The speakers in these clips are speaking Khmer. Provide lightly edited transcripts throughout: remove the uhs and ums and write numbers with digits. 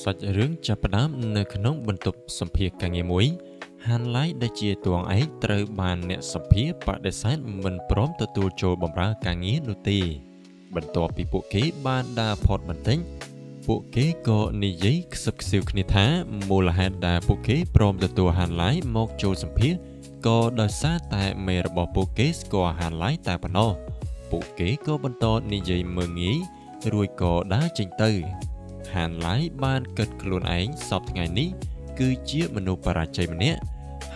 សាច់រឿងចាប់ផ្ដើមនៅក្នុងបន្ទប់សម្ភារការងារមួយហានឡៃដែលជាតួឯកត្រូវបានអ្នកសម្ភារបដិសេធមិនព្រមទទួលចូលបម្រើការងារនោះទេបន្ទាប់ពីពួកគេបានដើរផុតបន្តិចពួកគេក៏និយាយខ្សឹបខ្សៀវគ្នាថាមូលហេតុដែលពួកគេព្រមទទួលហានឡៃមកចូលសម្ភារក៏ដោយសារតែមេរបស់ពួកគេស្គាល់ហានឡៃតែប៉ុណ្ណោះពួកគេក៏បន្តនិយាយមើលងាយរួចក៏ដើរចេញទៅហានឡៃបានគិតខ្លួនឯងសពថ្ងៃនេះគឺជាមនុស្សបរាជ័យម្នាក់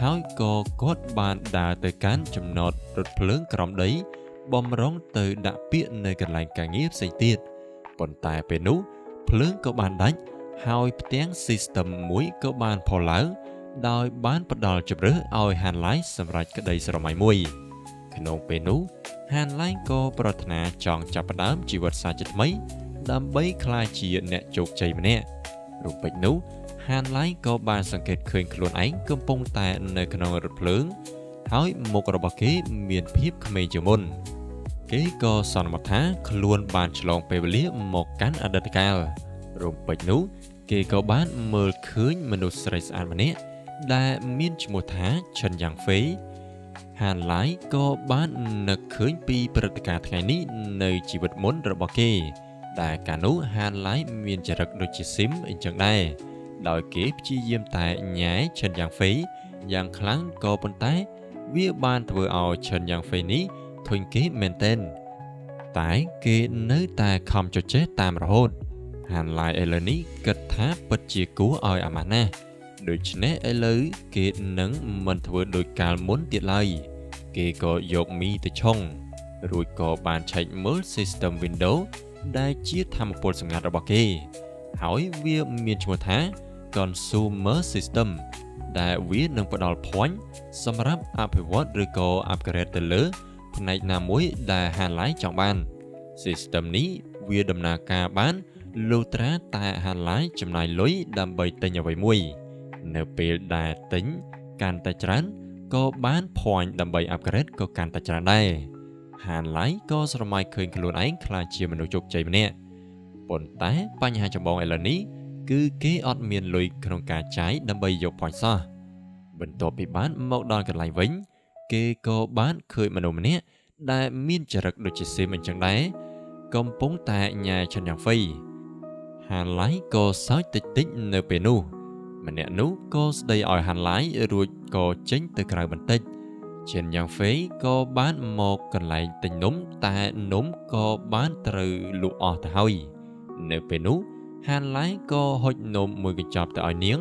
ហើយក៏គាត់បានដើរទៅកាន់ចំណតរថភ្លើងក្រោមដីបំរុងទៅដាក់ពាក្យនៅកន្លែងការងារផ្សេងទៀតប៉ុន្តែពេលនោះភ្លើងក៏បានដាច់ហើយផ្ទាំង system មួយក៏បានផុសឡើងដោយបានផ្ដល់ជម្រើសឲ្យហានឡៃសម្រេចក្តីស្រមៃមួយក្នុងពេលនោះហានឡៃក៏ប្រាថ្នាចង់ចាប់ផ្ដើមជីវិតសាជាថ្មីដើម្បីក្លាយជាអ្នកជោគជ័យម្នាក់រូបពេចនោះហានឡៃក៏បានសង្កេតឃើញខ្លួនឯងកំពុងតែនៅក្នុងរថភ្លើងហើយមុខរបស់គេមានភាពក្មេងជាងមុនគេក៏សន្មតថាខ្លួនបានឆ្លងពេលវេលាមកកាន់អតីតកាលរូបពេចនោះគេក៏បានមើលឃើញមនុស្សស្រីស្អាតម្នាក់ដែលមានឈ្មោះថាឈិនយ៉ាងហ្វេហានឡៃក៏បាននឹកឃើញពីព្រឹត្តិការណ៍ថ្ងៃនេះនៅជីវិតមុនរបស់គេដែលកាលនោះហានឡៃមានចរិតដូចជាស៊ីមអញ្ចឹងដែរដោយគេព្យាយាមតែញ៉ែឈិនយ៉ាងហ្វេយ៉ាងខ្លាំងក៏ប៉ុន្តែវាបានធ្វើឲ្យឈិនយ៉ាងហ្វេនេះធុញគេមែនទែនតែគេនៅតែខំជជែកតាមរហូតហានឡៃឥឡូវនេះគិតថាពិតជាគួរឲ្យអាម៉ាស់ណាស់ដូច្នេះឥឡូវគេនឹងមិនធ្វើដូចកាលមុនទៀតឡើយគេក៏យកមីទៅឆុងរួចក៏បានឆែកមើល system Windows ដែលជាថាមពលសម្ងាត់របស់គេហើយវាមានឈ្មោះថា Consumer System ដែលវានឹងផ្ដល់ point សម្រាប់អភិវឌ្ឍឬក៏ upgrade ទៅលើផ្នែកណាមួយដែលហានឡៃចង់បាន System នេះវាដំណើរការបានលុះត្រាតែហានឡៃចំណាយលុយដើម្បីទិញអ្វីមួយនៅពេលដែលទិញកាន់តែច្រើនក៏បាន point ដើម្បី upgrade ក៏កាន់តែច្រើនដែរហានឡៃក៏ស្រមៃឃើញខ្លួនឯងក្លាយជាមនុស្សជោគជ័យម្នាក់ប៉ុន្តែបញ្ហាចម្បងឥឡូវនេះគឺគេអត់មានលុយក្នុងការចាយដើម្បីយក point សោះបន្ទាប់ពីបានមកដល់កន្លែងវិញគេក៏បានឃើញមនុស្សម្នាក់ដែលមានចរិតដូចជាស៊ីមអញ្ចឹងដែរកំពុងតែញ៉ែឈិនយ៉ាងហ្វេហានឡៃក៏សើចតិចៗនៅពេលនោះម្នាក់នោះក៏ស្ដីឲ្យហានឡៃរួចក៏ចេញទៅក្រៅបន្តិចឈិនយ៉ាងហ្វេក៏បានមកកន្លែងទិញនំតែនំក៏បានត្រូវលក់អស់ទៅហើយនៅពេលនោះហានឡៃក៏ហុចនំមួយកញ្ចប់ទៅឲ្យនាង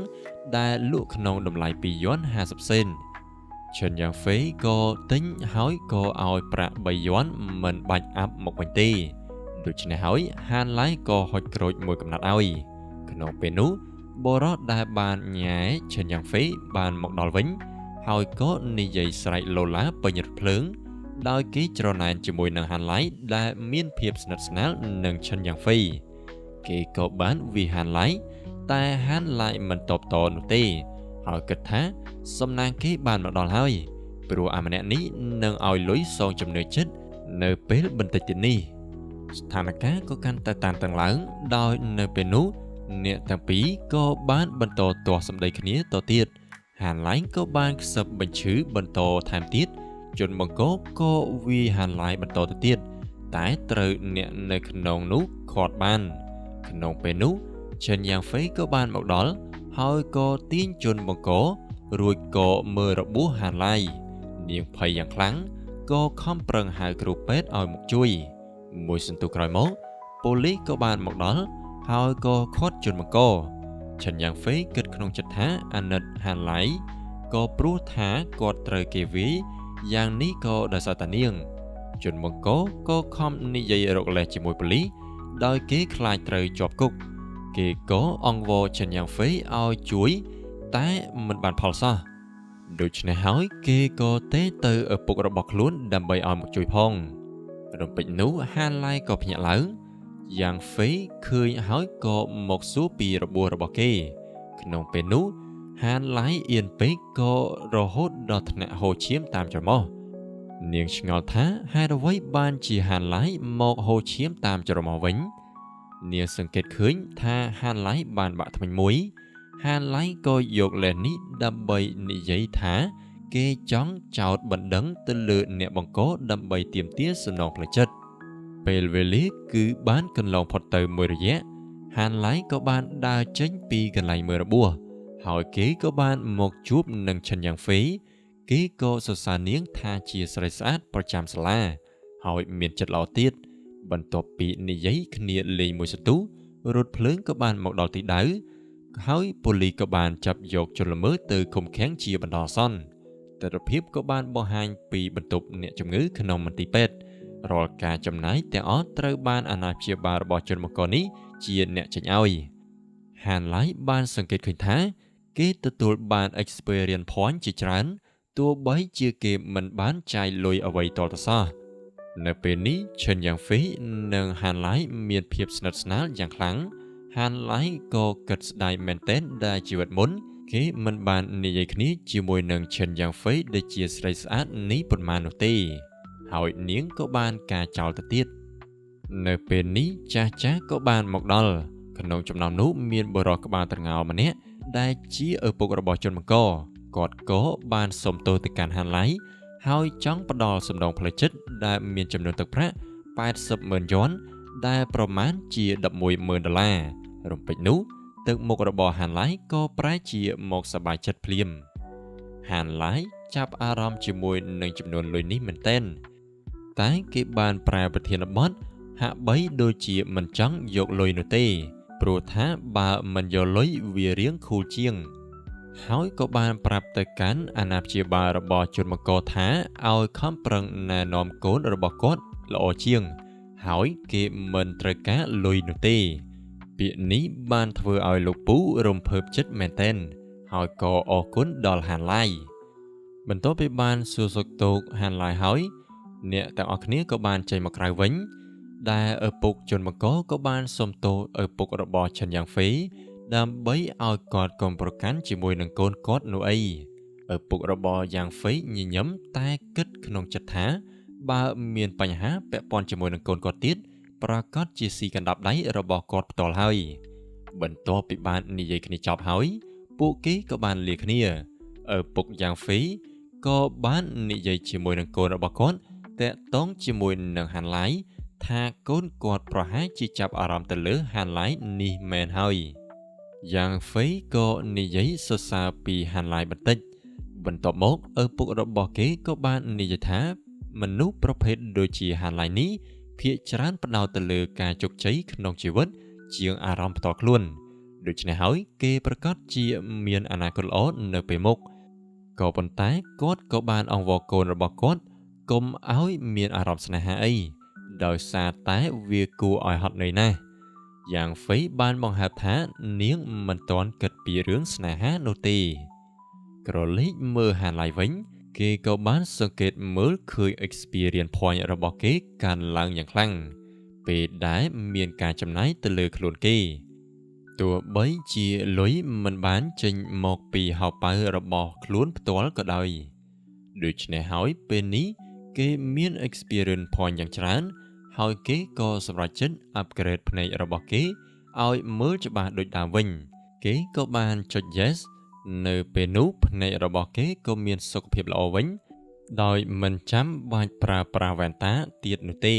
ដែលលក់ក្នុងតម្លៃ2 យ៉ន់ 50 សេនឈិនយ៉ាងហ្វេក៏ទិញហើយក៏ឲ្យប្រាក់3 យ៉ន់មិនបាច់អាប់មកវិញទេដូច្នេះហើយហានឡៃក៏ហុចក្រូចមួយកំណាត់ឲ្យក្នុងពេលនោះបរោះដែលបានញ៉ែឈិនយ៉ាងហ្វេបានមកដល់វិញហើយក៏និយាយស្រែកឡូឡាពេញរថភ្លើងដោយគេច្រណែនជាមួយនឹងហានឡៃដែលមានភាពស្និទ្ធស្នាលនឹងឈិនយ៉ាងហ្វេគេក៏បានវាហានឡៃតែហានឡៃមិនតបតនោះទេហើយគិតថាសំណាងគេបានមកដល់ហើយព្រោះអាម្នាក់នេះនឹងឲ្យលុយសងចំណឿចិត្តនៅពេលបន្តិចទៀតនេះស្ថានភាពក៏កាន់តែតានតឹងឡើងដោយនៅពេលនោះអ្នកទាំងពីរក៏បានបន្តទាស់សម្ដីគ្នាទៅទៀតហានឡៃក៏បានខ្សឹបបញ្ឈឺបន្តថែមទៀតជនបង្គោលក៏វាហានឡៃបន្តទៅទៀតតែត្រូវអ្នកនៅក្នុងនោះខាត់បានក្នុងពេលនោះឈិនយ៉ាងហ្វេក៏បានមកដល់ហើយក៏ទាញជនបង្គោលរួចក៏មើលរបួសហានឡៃនាងភ័យយ៉ាងខ្លាំងក៏ខំប្រឹងហៅគ្រូពេទ្យឲ្យមកជួយមួយសន្ទុះក្រោយមកប៉ូលីសក៏បានមកដល់ហើយក៏ឃាត់ជនបង្គោលឈិនយ៉ាងហ្វេគិតក្នុងចិត្តថាអាណិតហានឡៃក៏ព្រោះថាគាត់ត្រូវគេវាយយ៉ាងនេះក៏ដោយសារតានាងជនបង្គោលក៏ខំនិយាយរកលេសជាមួយប៉ូលីសដោយគេខ្លាចត្រូវជាប់គុកគេក៏អង្វរឈិនយ៉ាងហ្វេឲ្យជួយតែមិនបានផលសោះដូច្នេះហើយគេក៏ទេទៅឪពុករបស់ខ្លួនដើម្បីឲ្យមកជួយផងរំពេចនោះហានឡៃក៏ភ្ញាក់ឡើងយ៉ាងហ្វេឃើញហើយក៏មកសួរពីរបួសរបស់គេក្នុងពេលនោះហានឡៃអៀនពេកក៏រហូតដល់ថ្នាក់ហូរឈាមតាមច្រមុះនាងឆ្ងល់ថាហេតុអ្វីបានជាហានឡៃមកហូរឈាមតាមច្រមុះវិញ នាងសង្កេតឃើញថាហានឡៃបានបាក់ថ្មិញមួយហានឡៃក៏យកលេសនេះដើម្បីនិយាយថាគេចង់ចោទបណ្ដឹងទៅលើអ្នកបង្កដើម្បីទាមទារសំណងផ្លូវចិត្តពេលវេលាគឺបានកន្លងផុតទៅមួយរយៈហានឡៃក៏បានដើរចេញពីកន្លែងមើលរបួសហើយគេក៏បានមកជួបនឹងឈិនយ៉ាងហ្វេគេក៏សរសើរនាងថាជាស្រីស្អាតប្រចាំសាលាហើយមានចិត្តល្អទៀតបន្ទាប់ពីនិយាយគ្នាលេងមួយសន្ទុះរថភ្លើងក៏បានមកដល់ទីដៅហើយប៉ូលីសក៏បានចាប់យកជនល្មើសទៅឃុំឃាំងជាបណ្ដោះអាសន្នទស្សនភាពក៏បានបង្ហាញពីបន្ទប់អ្នកជំងឺក្នុងមន្ទីរពេទ្យរាល់ការចំណាយទាំងអស់ត្រូវបានអាណាព្យាបាលរបស់ជនបង្កនេះជាអ្នកចេញឲ្យហានឡៃបានសង្កេតឃើញថាគេទទួលបាន experience point ជាច្រើនទោះបីជាគេមិនបានចាយលុយអ្វីតទៅសោះនៅពេលនេះឈិនយ៉ាងហ្វេនិងហានឡៃមានភាពស្និទ្ធស្នាលយ៉ាងខ្លាំងហានឡៃក៏គិតស្ដាយមែនទែនដែលជីវិតមុនគេមិនបាននិយាយគ្នាជាមួយនឹងឈិនយ៉ាងហ្វេដែលជាស្រីស្អាតនេះប៉ុន្មាននោះទេហើយនាងក៏បានការចោលទៅទៀតនៅពេលនេះចាស់ក៏បានមកដល់ក្នុងចំណោមនោះមានបុរសក្បាលត្រងោលម្នាក់ដែលជាឪពុករបស់ជនបង្កគាត់ក៏បានសុំទោសទៅកាន់ហានឡៃហើយចង់ផ្ដល់សំណងផ្លូវចិត្តដែលមានចំនួនទឹកប្រាក់$80,000យួនដែលប្រមាណជា$11,000រំពេចនោះទឹកមុខរបស់ហានឡៃក៏ប្រែជាមកសប្បាយចិត្តភ្លាមហានឡៃចាប់អារម្មណ៍ជាមួយនឹងចំនួនលុយនេះមែនទែនតែគេបានប្រែប្រធានបទហាក់បីដូចជាមិនចង់យកលុយនោះទេព្រោះថាបើមិនយកលុយវារៀងខូលជាងហើយក៏បានប្រាប់ទៅកាន់អាណាព្យាបាលរបស់ជនបង្កថាឲ្យខំប្រឹងណែនាំកូនរបស់គាត់ល្អជាងហើយគេមិនត្រូវការលុយនោះទេពាក្យនេះបានធ្វើឲ្យលោកពូរំភើបចិត្តមែនទែនហើយក៏អរគុណដល់ហានឡៃបន្ទាប់ពីបានសួរសុខទុក្ខហានឡៃហើយអ្នកទាំងអស់គ្នាក៏បានចេញមកក្រៅវិញដែលឪពុកជនបង្កក៏បានសុំទោសឪពុករបស់ឈិនយ៉ាងហ្វេដើម្បីឲ្យគាត់កុំប្រកាន់ជាមួយនឹងកូនគាត់នោះអីឪពុករបស់យ៉ាងហ្វេញញឹមតែគិតក្នុងចិត្តថាបើមានបញ្ហាពាក់ព័ន្ធជាមួយនឹងកូនគាត់ទៀតប្រកាសជាស៊ីកណ្ដាប់ដៃរបស់គាត់ផ្ទាល់ហើយបន្ទាប់ពីបាននិយាយគ្នាចប់ហើយពួកគេក៏បានលាគ្នាឪពុកយ៉ាងហ្វេក៏បាននិយាយជាមួយនឹងកូនរបស់គាត់តាក់ទងជាមួយនឹងហានឡៃថាកូនគាត់ប្រហែលជាចាប់អារម្មណ៍ទៅលើហានឡៃនេះមែនហើយយ៉ាងហ្វេក៏និយាយសរសើរពីហានឡៃបន្តិចបន្ទាប់មកឪពុករបស់គេក៏បាននិយាយថាមនុស្សប្រភេទដូចជាហានឡៃនេះភាគច្រើនផ្ដោតទៅលើការជោគជ័យក្នុងជីវិតជាងអារម្មណ៍ផ្ទាល់ខ្លួនដូច្នេះហើយគេប្រកាសជាមានអនាគតល្អនៅពេលមុខក៏ប៉ុន្តែគាត់ក៏បានអង្វរកូនរបស់គាត់កុំឲ្យមានអារម្មណ៍ស្នេហាអីដោយសារតែវាគួរឲ្យហត់នឿយណាស់យ៉ាងហ្វេបានបង្ហើបថានាងមិនទាន់គិតពីរឿងស្នេហានោះទេក្រឡេកមើលហានឡៃវិញគេក៏បានសង្កេតមើលឃើញ experience point របស់គេកើនឡើងយ៉ាងខ្លាំងពេលដែលមានការចំណាយទៅលើខ្លួនគេទោះបីជាលុយមិនបានចេញមកពីហោប៉ៅរបស់ខ្លួនផ្ទាល់ក៏ដោយដូច្នេះហើយពេលនេះគេមាន experience point យ៉ាងច្រើនហើយគេក៏សម្រេចចិត្ត upgrade ភ្នែករបស់គេឲ្យមើលច្បាស់ដូចដើមវិញគេក៏បានចុច yes នៅពេលនោះភ្នែករបស់គេក៏មានសុខភាពល្អវិញដោយមិនចាំបាច់ប្រើប្រាស់វ៉ែនតាទៀតនោះទេ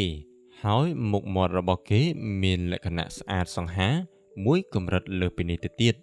ហើយមុខមាត់របស់គេមានលក្ខណៈស្អាតសង្ហាមួយកម្រិតលើពីនេះទៅទៀត